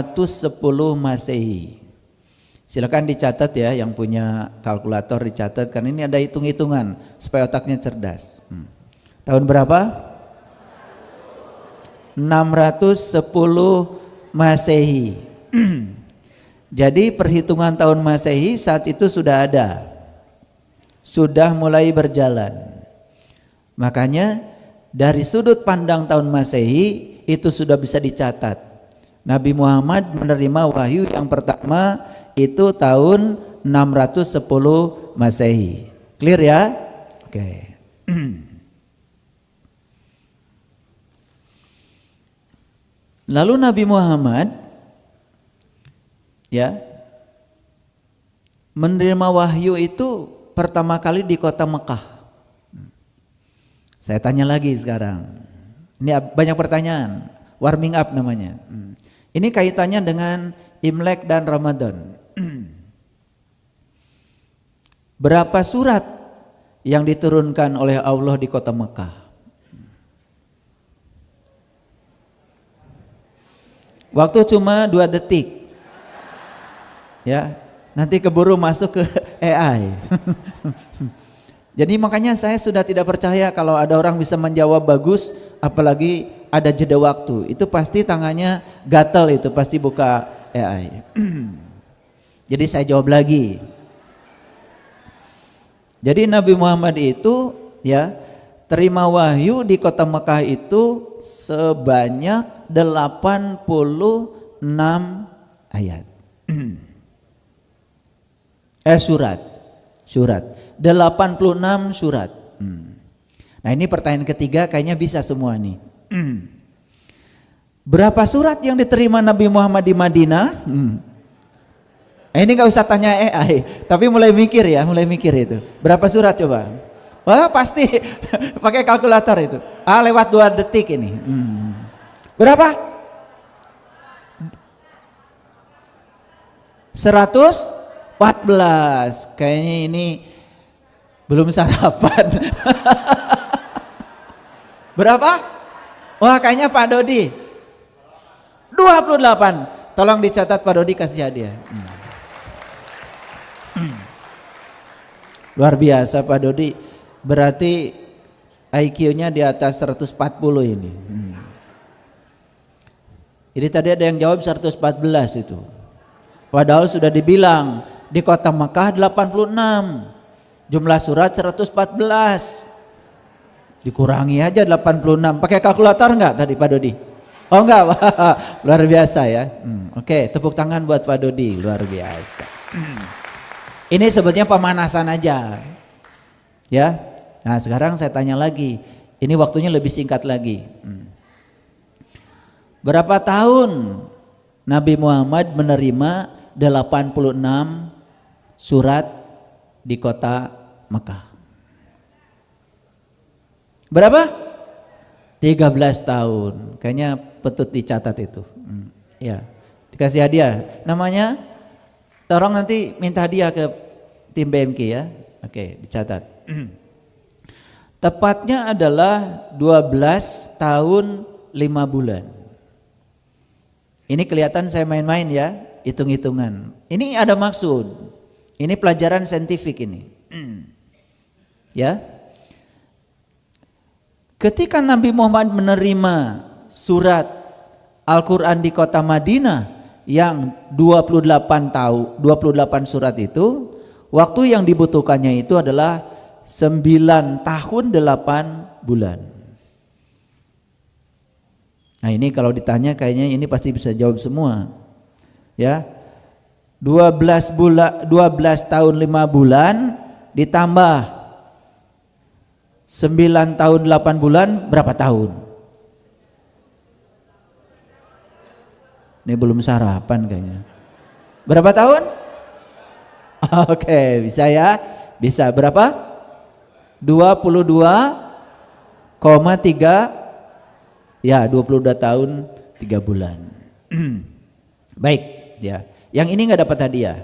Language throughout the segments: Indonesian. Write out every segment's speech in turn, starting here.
610 Masehi. Silakan dicatat ya, yang punya kalkulator dicatat, karena ini ada hitung-hitungan supaya otaknya cerdas. Tahun berapa? 610 Masehi. Jadi perhitungan tahun Masehi saat itu sudah ada, sudah mulai berjalan. Makanya dari sudut pandang tahun Masehi itu sudah bisa dicatat. Nabi Muhammad menerima wahyu yang pertama itu tahun 610 Masehi. Clear ya? Oke. Lalu Nabi Muhammad ya menerima wahyu itu pertama kali di kota Mekah. Saya tanya lagi sekarang. Ini banyak pertanyaan, warming up namanya. Ini kaitannya dengan Imlek dan Ramadan. Berapa surat yang diturunkan oleh Allah di kota Mekah? Waktu cuma 2 detik. Ya, nanti keburu masuk ke AI. Jadi makanya saya sudah tidak percaya kalau ada orang bisa menjawab bagus, apalagi ada jeda waktu. Itu pasti tangannya gatel, itu pasti buka AI. Jadi saya jawab lagi. Jadi Nabi Muhammad itu ya terima wahyu di kota Mekah itu sebanyak 86 ayat. Surat 86 surat. Nah ini pertanyaan ketiga, kayaknya bisa semua nih. Berapa surat yang diterima Nabi Muhammad di Madinah? Ini gak usah tanya AI, tapi mulai mikir ya, mulai mikir itu. Berapa surat coba? Wah pasti pakai kalkulator itu. Lewat 2 detik ini. Berapa? 114. Kayaknya ini belum sarapan. Berapa? Wah kayaknya Pak Dodi 28. Tolong dicatat Pak Dodi, kasih hadiah. Luar biasa Pak Dodi, berarti IQ-nya di atas 140 ini. Jadi tadi ada yang jawab 114 itu. Padahal sudah dibilang di kota Mekah 86, jumlah surat 114. Dikurangi aja 86. Pakai kalkulator enggak tadi Pak Dodi? Oh enggak, luar biasa ya. Oke, tepuk tangan buat Pak Dodi, luar biasa. Ini sebetulnya pemanasan aja. Ya. Nah, sekarang saya tanya lagi. Ini waktunya lebih singkat lagi. Berapa tahun Nabi Muhammad menerima 86 surat di kota Mekah? Berapa? 13 tahun. Kayaknya patut dicatat itu. Ya. Dikasih hadiah. Namanya, tolong nanti minta hadiah ke tim BMK ya. Oke, dicatat. Tepatnya adalah 12 tahun 5 bulan. Ini kelihatan saya main-main ya, hitung-hitungan. Ini ada maksud. Ini pelajaran saintifik ini. Ya. Ketika Nabi Muhammad menerima surat Al-Quran di kota Madinah yang 28 surat itu, waktu yang dibutuhkannya itu adalah 9 tahun 8 bulan. Nah ini kalau ditanya kayaknya ini pasti bisa jawab semua. Ya. 12 tahun 5 bulan ditambah 9 tahun 8 bulan berapa tahun? Ini belum sarapan kayaknya. Berapa tahun? Oke, bisa ya? Bisa berapa? 22,3 ya 22 tahun 3 bulan. Baik ya. Yang ini nggak dapat hadiah.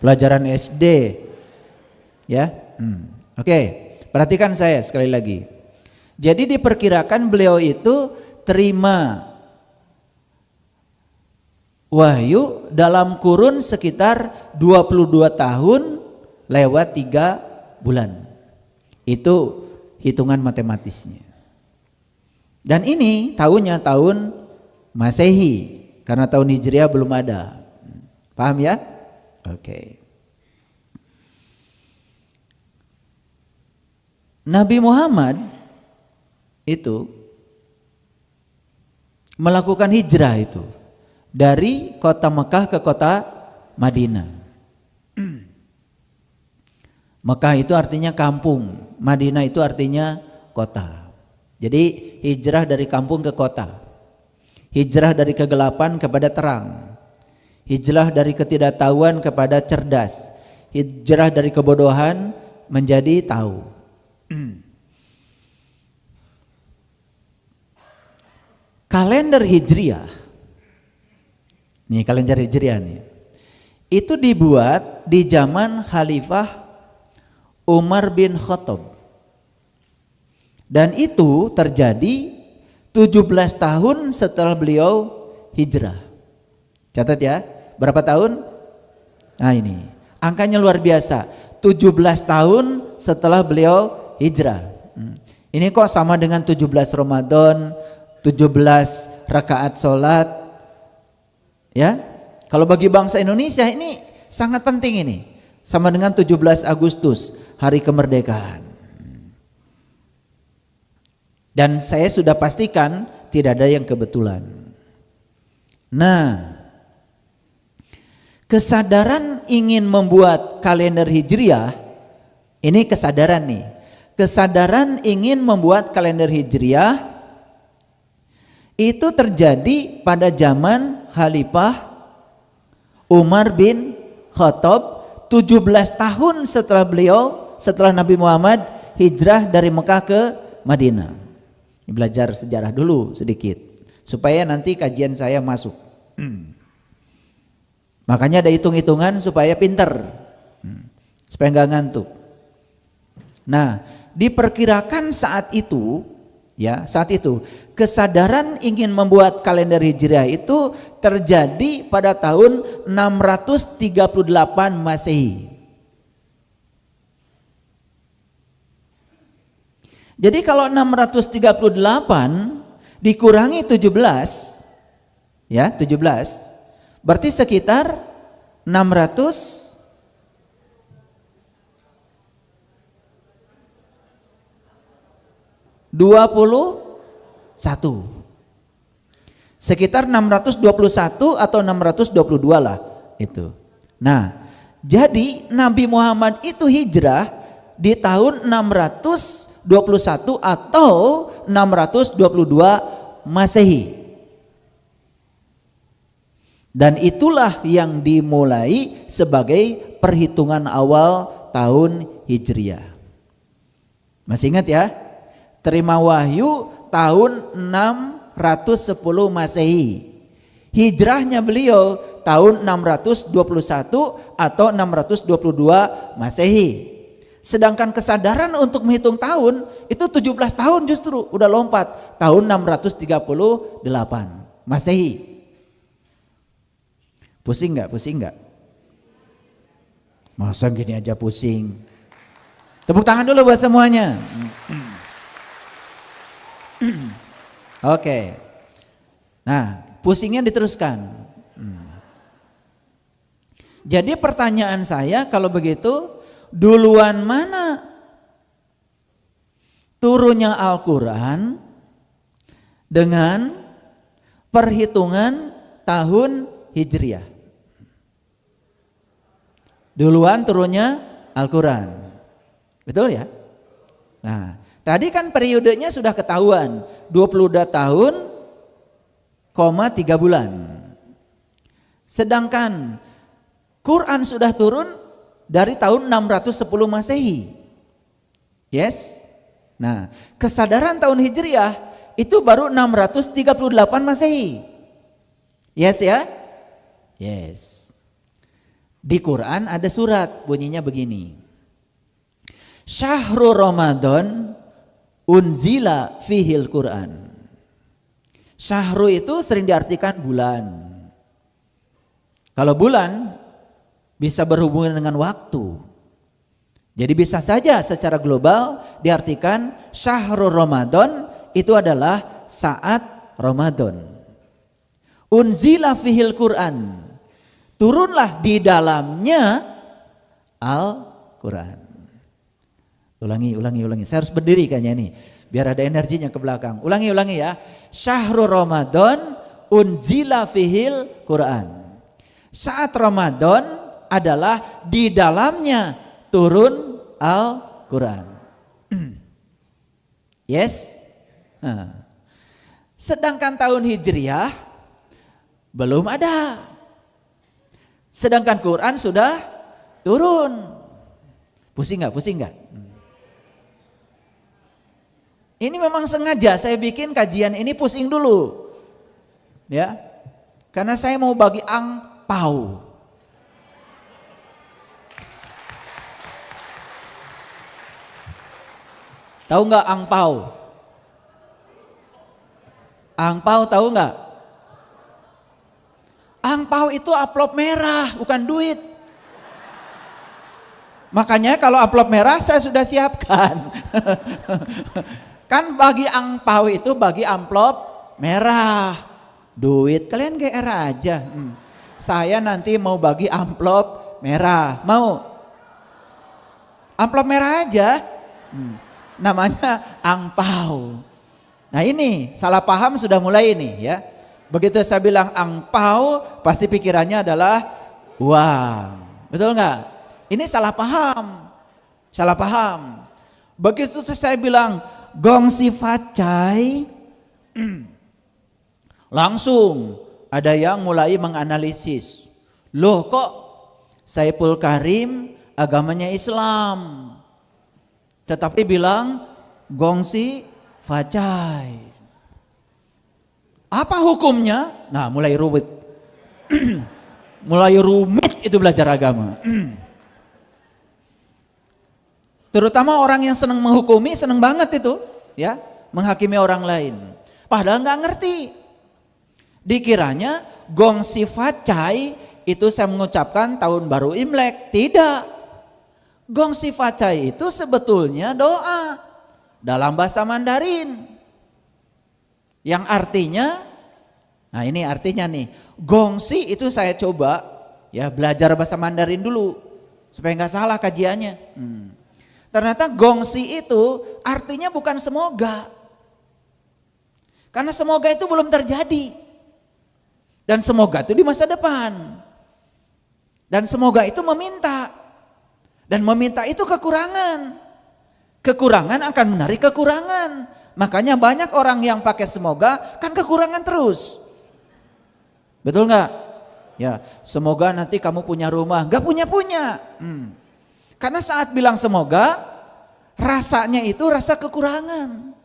Pelajaran SD ya. Oke, perhatikan saya sekali lagi. Jadi diperkirakan beliau itu terima wahyu dalam kurun sekitar 22 tahun lewat 3 bulan. Itu hitungan matematisnya. Dan ini tahunnya tahun Masehi, karena tahun Hijriah belum ada. Paham ya? Oke. Nabi Muhammad itu melakukan hijrah itu dari kota Mekah ke kota Madinah. Mekah itu artinya kampung, Madinah itu artinya kota. Jadi hijrah dari kampung ke kota. Hijrah dari kegelapan kepada terang. Hijrah dari ketidaktahuan kepada cerdas. Hijrah dari kebodohan menjadi tahu. Kalender Hijriah, nih kalender Hijriah nih, itu dibuat di zaman Khalifah Umar bin Khattab, dan itu terjadi 17 tahun setelah beliau hijrah. Catat ya, berapa tahun? Nah ini, angkanya luar biasa, 17 tahun setelah beliau hijrah. Ini kok sama dengan 17 Ramadan, 17 rakaat sholat, ya. Kalau bagi bangsa Indonesia ini sangat penting ini, sama dengan 17 Agustus, hari kemerdekaan. Dan saya sudah pastikan tidak ada yang kebetulan. Nah, kesadaran ingin membuat kalender Hijriah, ini kesadaran nih, kesadaran ingin membuat kalender Hijriah itu terjadi pada zaman Khalifah Umar bin Khattab, 17 tahun setelah Nabi Muhammad hijrah dari Mekah ke Madinah. Belajar sejarah dulu sedikit supaya nanti kajian saya masuk. Makanya ada hitung-hitungan supaya pinter, supaya nggak ngantuk. Nah, diperkirakan saat itu, ya saat itu kesadaran ingin membuat kalender Hijriah itu terjadi pada tahun 638 Masehi. Jadi kalau 638 dikurangi 17, ya 17, berarti sekitar 621, sekitar 621 atau 622 lah itu. Nah, jadi Nabi Muhammad itu hijrah di tahun 621 atau 622 Masehi. Dan itulah yang dimulai sebagai perhitungan awal tahun Hijriah. Masih ingat ya? Terima wahyu tahun 610 Masehi. Hijrahnya beliau tahun 621 atau 622 Masehi. Sedangkan kesadaran untuk menghitung tahun itu 17 tahun justru udah lompat tahun 638 Masehi. Pusing nggak? Pusing nggak? Masa gini aja pusing? Tepuk tangan dulu buat semuanya. Oke. Nah, pusingnya diteruskan. Jadi pertanyaan saya kalau begitu, duluan mana turunnya Al-Quran dengan perhitungan tahun Hijriah? Duluan turunnya Al-Quran, betul ya? Nah, tadi kan periodenya sudah ketahuan, 22 tahun, 3 bulan. Sedangkan Quran sudah turun dari tahun 610 Masehi. Yes? Nah, kesadaran tahun Hijriah itu baru 638 Masehi. Yes ya? Yes. Di Quran ada surat bunyinya begini. Syahrul Ramadan unzila fihil Quran. Syahru itu sering diartikan bulan. Kalau bulan bisa berhubungan dengan waktu. Jadi bisa saja secara global diartikan syahrul Ramadan itu adalah saat Ramadan. Unzila fihil Quran, turunlah di dalamnya Al-Quran. Ulangi. Saya harus berdiri kayaknya nih, biar ada energinya ke belakang. Ulangi ya. Syahrul Ramadan unzila fihil Quran. Saat Ramadan adalah di dalamnya turun Al-Quran. Yes? Sedangkan tahun Hijriah belum ada. Sedangkan Quran sudah turun. Pusing nggak? Ini memang sengaja saya bikin kajian ini pusing dulu. Ya. Karena saya mau bagi angpau. Tahu nggak angpau? Angpau tahu nggak? Angpau itu amplop merah, bukan duit. Makanya kalau amplop merah saya sudah siapkan. Kan bagi angpau itu bagi amplop merah. Duit kalian GR aja. Saya nanti mau bagi amplop merah. Mau? Amplop merah aja. Namanya angpau. Nah ini salah paham sudah mulai ini ya. Begitu saya bilang angpau pasti pikirannya adalah uang. Betul nggak? Ini salah paham. Begitu saya bilang gongsi facai, langsung ada yang mulai menganalisis. Loh kok Saiful Karim agamanya Islam, tetapi bilang gongsi facai. Apa hukumnya? Nah mulai rumit. Mulai rumit itu belajar agama. Terutama orang yang senang menghukumi, senang banget itu, ya, menghakimi orang lain. Padahal nggak ngerti. Dikiranya gongsi facai itu saya mengucapkan tahun baru Imlek. Tidak. Gongsi facai itu sebetulnya doa dalam bahasa Mandarin. Yang artinya, nah ini artinya nih, gongsi itu saya coba ya belajar bahasa Mandarin dulu supaya nggak salah kajiannya. Ternyata gongsi itu artinya bukan semoga. Karena semoga itu belum terjadi. Dan semoga itu di masa depan. Dan semoga itu meminta. Dan meminta itu kekurangan. Kekurangan akan menarik kekurangan. Makanya banyak orang yang pakai semoga kan kekurangan terus. Betul nggak? Ya, semoga nanti kamu punya rumah. Nggak punya. Karena saat bilang semoga, rasanya itu rasa kekurangan.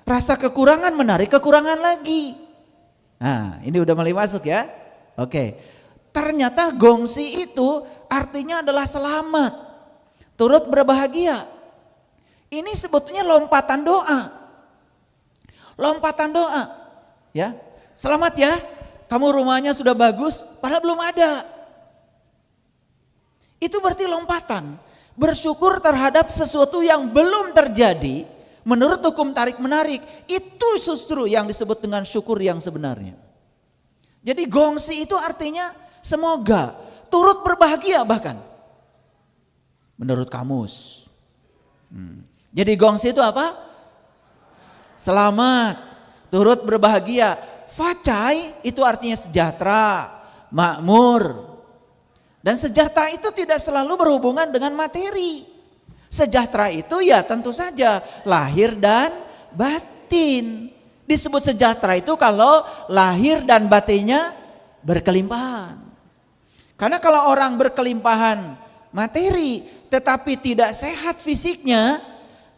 Rasa kekurangan menarik kekurangan lagi. Nah, ini udah mulai masuk ya. Oke. Ternyata gongsi itu artinya adalah selamat, turut berbahagia. Ini sebetulnya lompatan doa. Lompatan doa. Ya. Selamat ya. Kamu rumahnya sudah bagus, padahal belum ada. Itu berarti lompatan. Bersyukur terhadap sesuatu yang belum terjadi menurut hukum tarik menarik. Itu justru yang disebut dengan syukur yang sebenarnya. Jadi gongsi itu artinya semoga, turut berbahagia bahkan. Menurut kamus. Jadi gongsi itu apa? Selamat, turut berbahagia. Facai itu artinya sejahtera, makmur. Dan sejahtera itu tidak selalu berhubungan dengan materi. Sejahtera itu ya tentu saja lahir dan batin. Disebut sejahtera itu kalau lahir dan batinnya berkelimpahan. Karena kalau orang berkelimpahan materi tetapi tidak sehat fisiknya,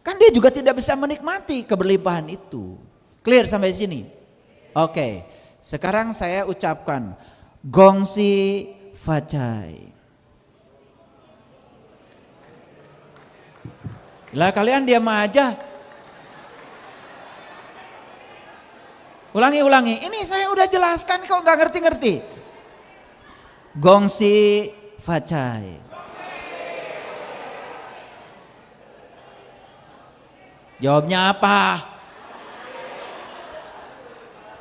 kan dia juga tidak bisa menikmati keberlimpahan itu. Clear sampai sini? Oke, sekarang saya ucapkan gongsi facai. Lah kalian diam aja. Ulangi. Ini saya udah jelaskan kok nggak ngerti-ngerti. Gongsi Facai. Jawabnya apa?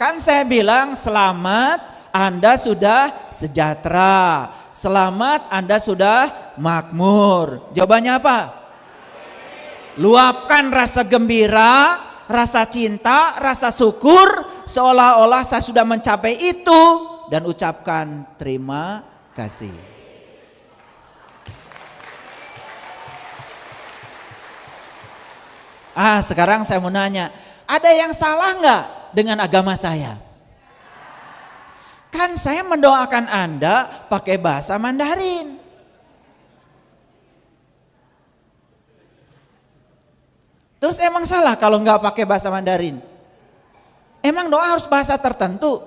Kan saya bilang selamat Anda sudah sejahtera. Selamat Anda sudah makmur. Jawabannya apa? Luapkan rasa gembira, rasa cinta, rasa syukur, seolah-olah saya sudah mencapai itu, dan ucapkan terima kasih. Sekarang saya mau nanya, ada yang salah nggak dengan agama saya? Kan saya mendoakan Anda pakai bahasa Mandarin. Terus emang salah kalau nggak pakai bahasa Mandarin? Emang doa harus bahasa tertentu?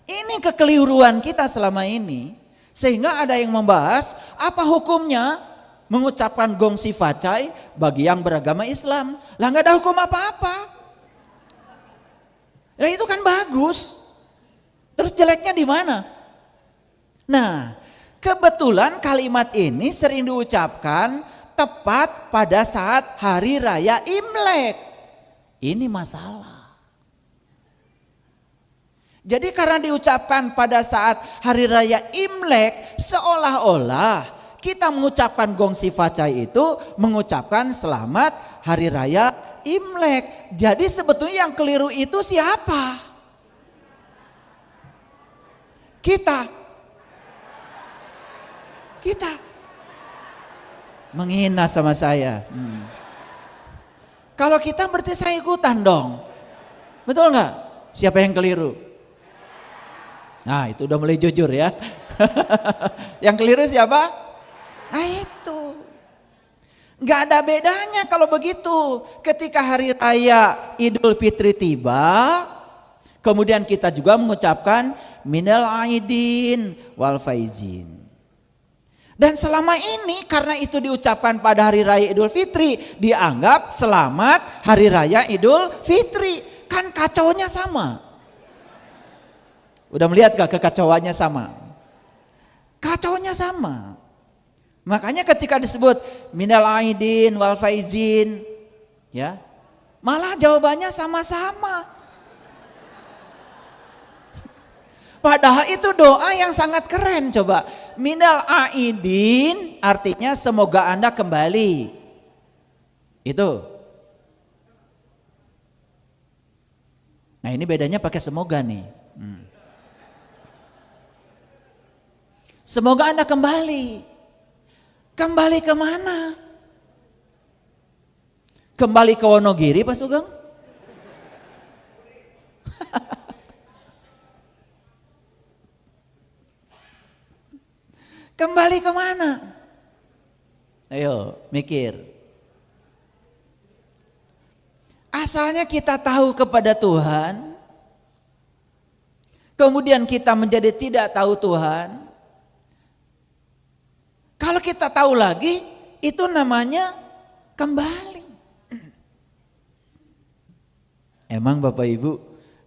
Ini kekeliruan kita selama ini, sehingga ada yang membahas apa hukumnya mengucapkan Gongsi Facai bagi yang beragama Islam. Lah nggak ada hukum apa-apa. Lah itu kan bagus. Terus jeleknya di mana? Nah, kebetulan kalimat ini sering diucapkan tepat pada saat hari raya Imlek. Ini masalah. Jadi karena diucapkan pada saat hari raya Imlek, seolah-olah kita mengucapkan Gongsi Facai itu mengucapkan selamat hari raya Imlek. Jadi sebetulnya yang keliru itu siapa? Kita menghina sama saya. Kalau kita berarti saya ikutan dong. Betul nggak? Siapa yang keliru? Nah itu udah mulai jujur ya. Yang keliru siapa? Nah itu. Nggak ada bedanya kalau begitu. Ketika hari raya Idul Fitri tiba, kemudian kita juga mengucapkan minal aidin wal faizin. Dan selama ini karena itu diucapkan pada hari raya Idul Fitri, dianggap selamat hari raya Idul Fitri. Kan kacaunya sama. Udah melihat gak kekacauannya sama? Kacaunya sama. Makanya ketika disebut minal aidin wal faizin, ya, malah jawabannya sama-sama. Padahal itu doa yang sangat keren coba. Minal aidin artinya semoga Anda kembali. Itu. Nah ini bedanya pakai semoga nih. Semoga Anda kembali. Kembali kemana? Kembali ke Wonogiri Pak Sugeng? Kembali kemana? Ayo mikir. Asalnya kita tahu kepada Tuhan, kemudian kita menjadi tidak tahu Tuhan. Kalau kita tahu lagi, itu namanya kembali. Emang Bapak Ibu,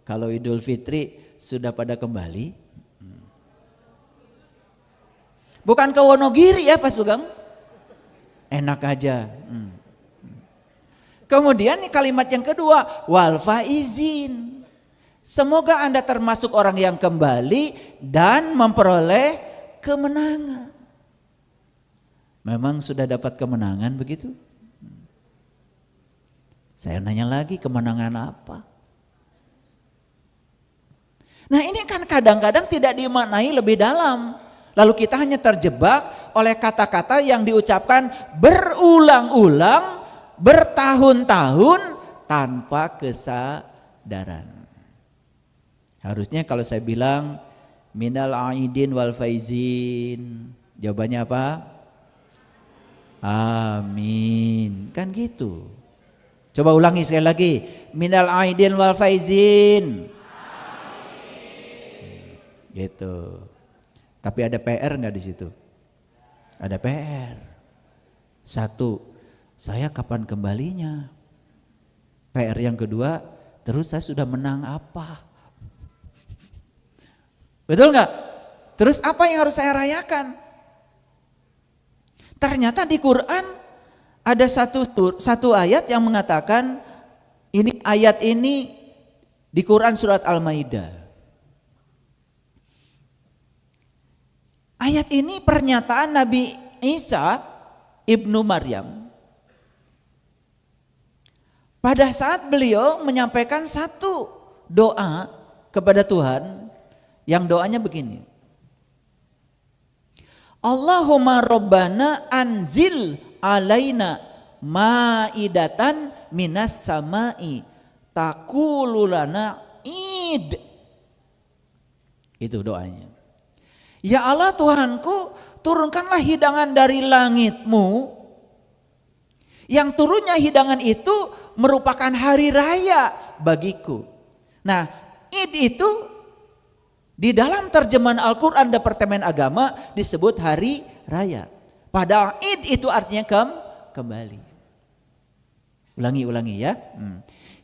kalau Idul Fitri sudah pada kembali? Bukan ke Wonogiri ya Pak Sugeng? Enak aja. Kemudian kalimat yang kedua, wal faizin. Semoga Anda termasuk orang yang kembali dan memperoleh kemenangan. Memang sudah dapat kemenangan begitu? Saya nanya lagi, kemenangan apa? Nah ini kan kadang-kadang tidak dimaknai lebih dalam. Lalu kita hanya terjebak oleh kata-kata yang diucapkan berulang-ulang, bertahun-tahun tanpa kesadaran. Harusnya kalau saya bilang minal aidin wal faizin, jawabannya apa? Amin. Kan gitu. Coba ulangi sekali lagi. Minal aidin wal faizin. Amin. Gitu. Tapi ada PR enggak di situ? Ada PR. Satu, saya kapan kembalinya? PR yang kedua, terus saya sudah menang apa? Betul enggak? Terus apa yang harus saya rayakan? Ternyata di Quran ada satu ayat yang mengatakan, ini ayat ini di Quran surat Al-Maidah. Ayat ini pernyataan Nabi Isa ibnu Maryam pada saat beliau menyampaikan satu doa kepada Tuhan, yang doanya begini: Allahumma Rabbana anzil alaina ma'idatan minas sama'i takululana id. Itu doanya. Ya Allah Tuhanku, turunkanlah hidangan dari langitmu, yang turunnya hidangan itu merupakan hari raya bagiku. Nah, id itu di dalam terjemahan Al-Quran Departemen Agama disebut hari raya. Padahal id itu artinya kembali. Ulangi ya.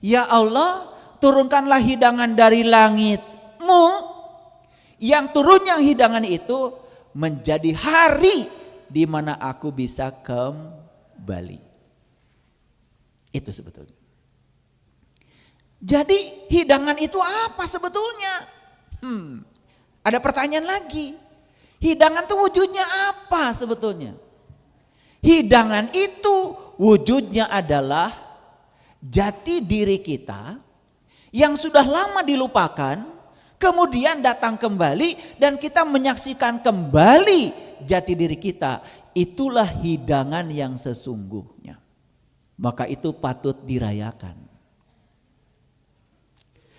Ya Allah, turunkanlah hidangan dari langitmu, yang turunnya hidangan itu menjadi hari di mana aku bisa kembali. Itu sebetulnya. Jadi hidangan itu apa sebetulnya? Ada pertanyaan lagi. Hidangan itu wujudnya apa sebetulnya? Hidangan itu wujudnya adalah jati diri kita yang sudah lama dilupakan, kemudian datang kembali dan kita menyaksikan kembali jati diri kita. Itulah hidangan yang sesungguhnya. Maka itu patut dirayakan.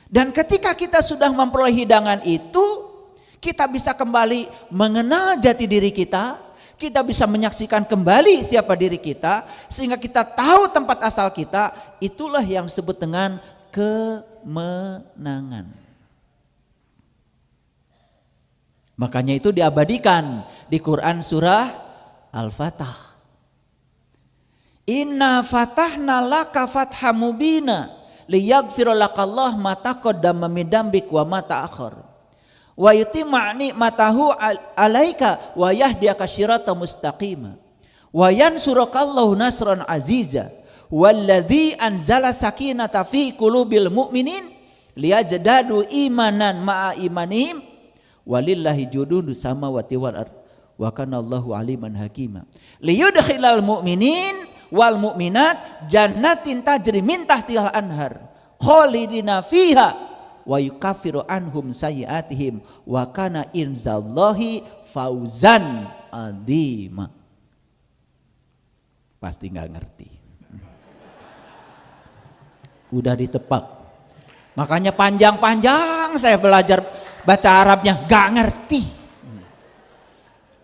Dan ketika kita sudah memperoleh hidangan itu, kita bisa kembali mengenal jati diri kita, kita bisa menyaksikan kembali siapa diri kita, sehingga kita tahu tempat asal kita. Itulah yang disebut dengan kemenangan. Makanya itu diabadikan di Quran surah Al-Fatah. Inna fatahna laka fatham mubina liyaghfira lakallahu ma taqaddama min dambik wa ma ta'akhkhar wa yutimma ni'matahu 'alaika wa yahdiyaka siratan mustaqima wa yansurukallahu nasran aziza walladzi anzala sakinata fi qulubil mu'minin liyajdadu imanan ma'a imanihim walillahi jududus samawati wal ard wa kana Allahu aliman hakima liyudkhilal mu'minin wal mu'minat jannatin tajri min tahtihal anhar khalidina fiha wa yukaffiru anhum sayyi'atihim wa kana inzallahi fauzan adzima. Pasti nggak ngerti. Udah ditebak. Makanya panjang-panjang saya belajar baca Arabnya nggak ngerti.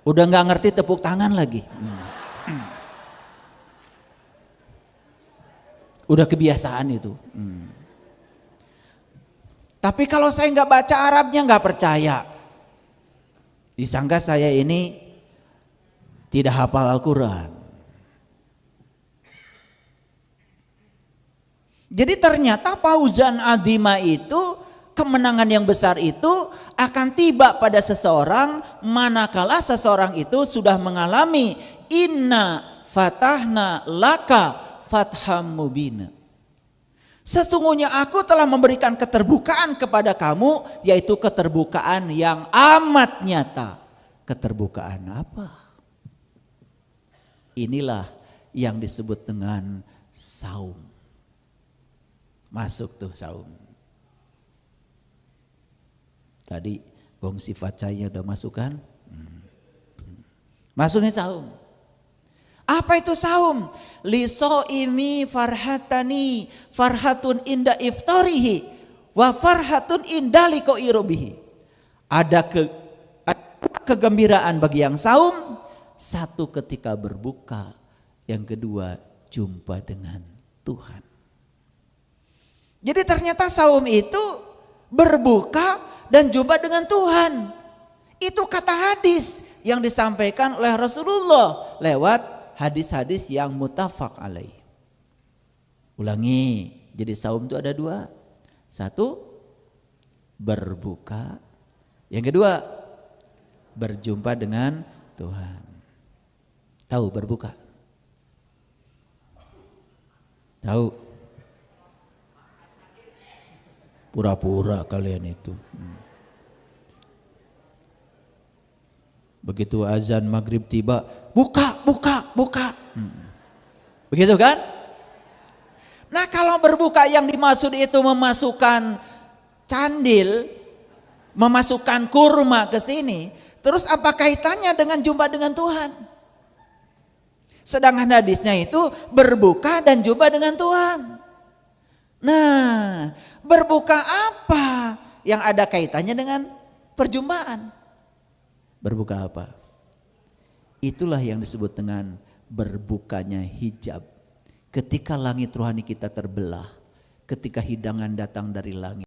Udah nggak ngerti tepuk tangan lagi. Udah kebiasaan itu. Tapi kalau saya nggak baca Arabnya nggak percaya. Disangka saya ini tidak hafal Al-Quran. Jadi ternyata fauzan adzima itu, kemenangan yang besar itu akan tiba pada seseorang manakala seseorang itu sudah mengalami inna fatahna laka fatham mubina. Sesungguhnya aku telah memberikan keterbukaan kepada kamu, yaitu keterbukaan yang amat nyata. Keterbukaan apa? Inilah yang disebut dengan saum. Masuk tuh saum. Tadi gong sifat saya udah masuk kan? Masuknya saum. Apa itu saum? Lisoimi farhatani farhatun inda iftarihi wa farhatun inda liqa'irubihi. Ada kegembiraan bagi yang saum, satu ketika berbuka, yang kedua jumpa dengan Tuhan. Jadi ternyata saum itu berbuka dan jumpa dengan Tuhan. Itu kata hadis yang disampaikan oleh Rasulullah lewat hadis-hadis yang muttafaq alaih. Ulangi, jadi saum itu ada dua. Satu, berbuka. Yang kedua, berjumpa dengan Tuhan. Tahu berbuka? Tahu? Pura-pura kalian itu. Begitu azan maghrib tiba, buka. Begitu kan? Nah kalau berbuka yang dimaksud itu memasukkan candil, memasukkan kurma ke sini, terus apa kaitannya dengan jumpa dengan Tuhan? Sedangkan hadisnya itu berbuka dan jumpa dengan Tuhan. Nah, berbuka apa yang ada kaitannya dengan perjumpaan? Berbuka apa? Itulah yang disebut dengan berbukanya hijab. Ketika langit rohani kita terbelah, ketika hidangan datang dari langit.